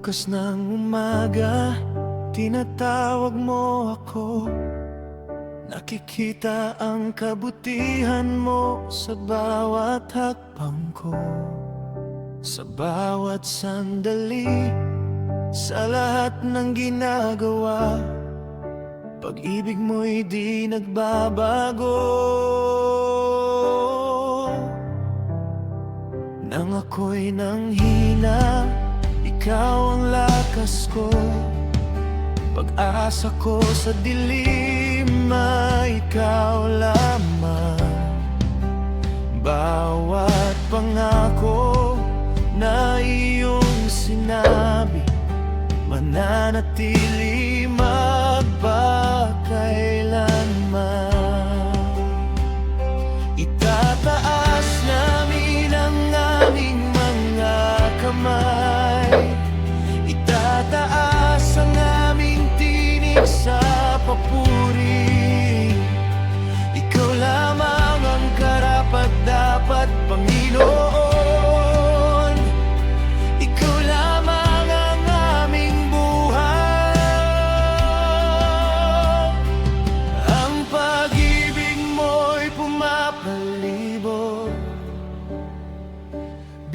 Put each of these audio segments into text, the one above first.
Bukas ng umaga, tinatawag mo ako. Nakikita ang kabutihan mo sa bawat hakbang ko, sa bawat sandali, sa lahat ng ginagawa. Pag-ibig mo'y di nagbabago. Nang ako'y nanghina, ikaw ang lakas ko. Pag-asa ko sa dilim ay ikaw lamang. Bawat pangako na iyong sinabi, mananatili magpakailanman. Itataas namin ang aming mga kamay, itataas ang aming tinig sa papuri. Ikaw lamang ang karapat-dapat, Panginoon. Ikaw lamang ang aming buhay. Ang pag-ibig mo'y pumapalibot,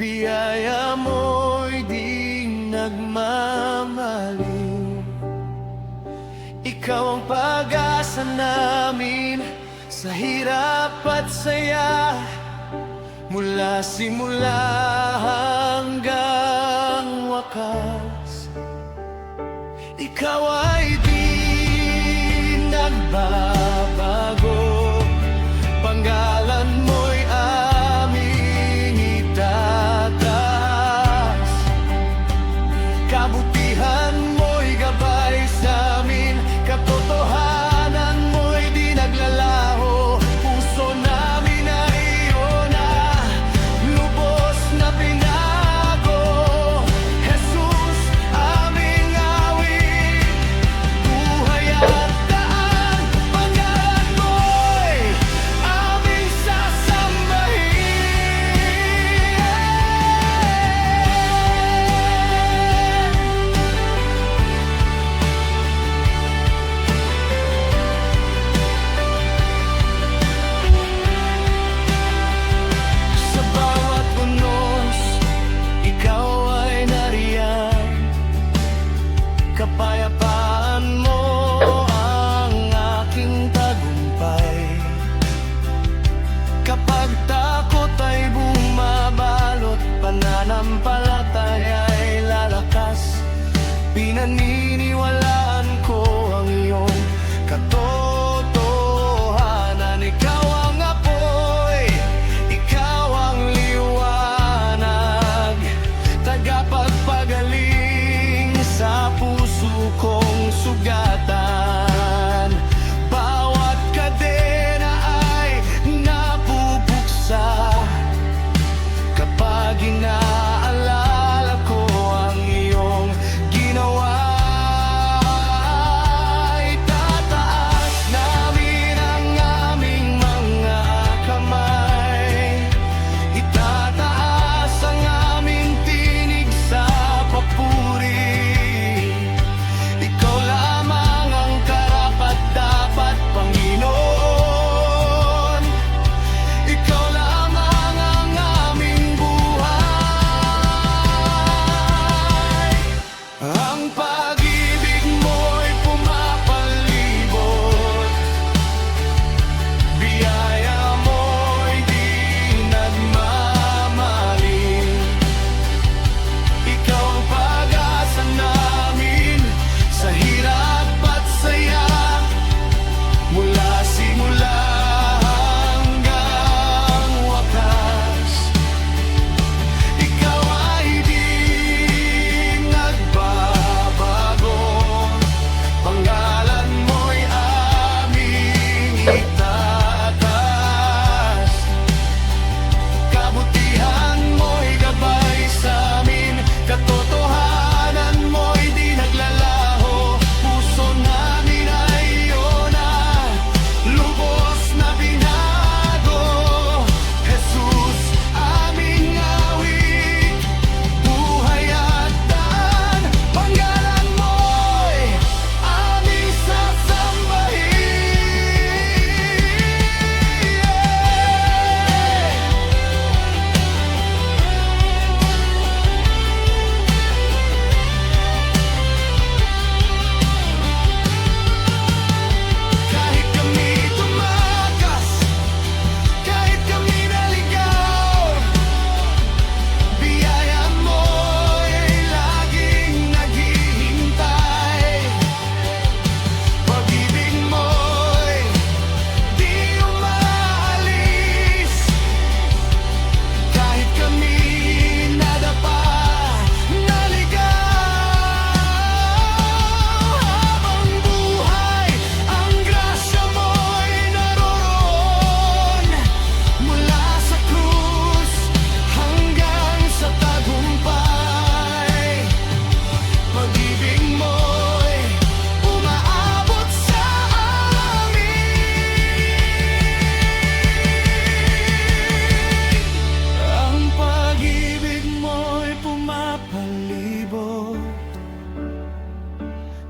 biyaya mo'y di nagmamaliw. Ikaw ang pag-asa namin sa hirap at saya, mula simula hanggang wakas. Ikaw ay di nagbabago, panggalan mo'y aming itataas. Kabutihan mo'y gabay sa amin, katotohanan mo'y di naglalaho. Puso namin ay iyo na, lubos na pinago. Jesus, aming awit, buhay at daan, pangalan mo'y aming sasambahin. Sa bawat unos, ikaw ay nariyan. Kapayapaan mo ang aking tagumpay. Kapag takot ay bumabalot, pananampalataya ay lalakas. Pinaniniwalaan ko ang iyong katotohanan. Ikaw ang apoy, ikaw ang liwanag, tagapagpagaling sa puso kong sugatan. Bawat kadena ay napupuksa kapag inaalala ko ang iyong ginawa. Itataas namin ang aming mga kamay, itataas ang aming tinig sa papuri. Ikaw lamang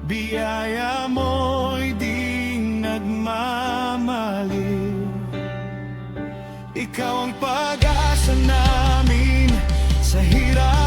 Biyaya mo'y di nagmamaliw. Ikaw ang pag-asa namin sa hirap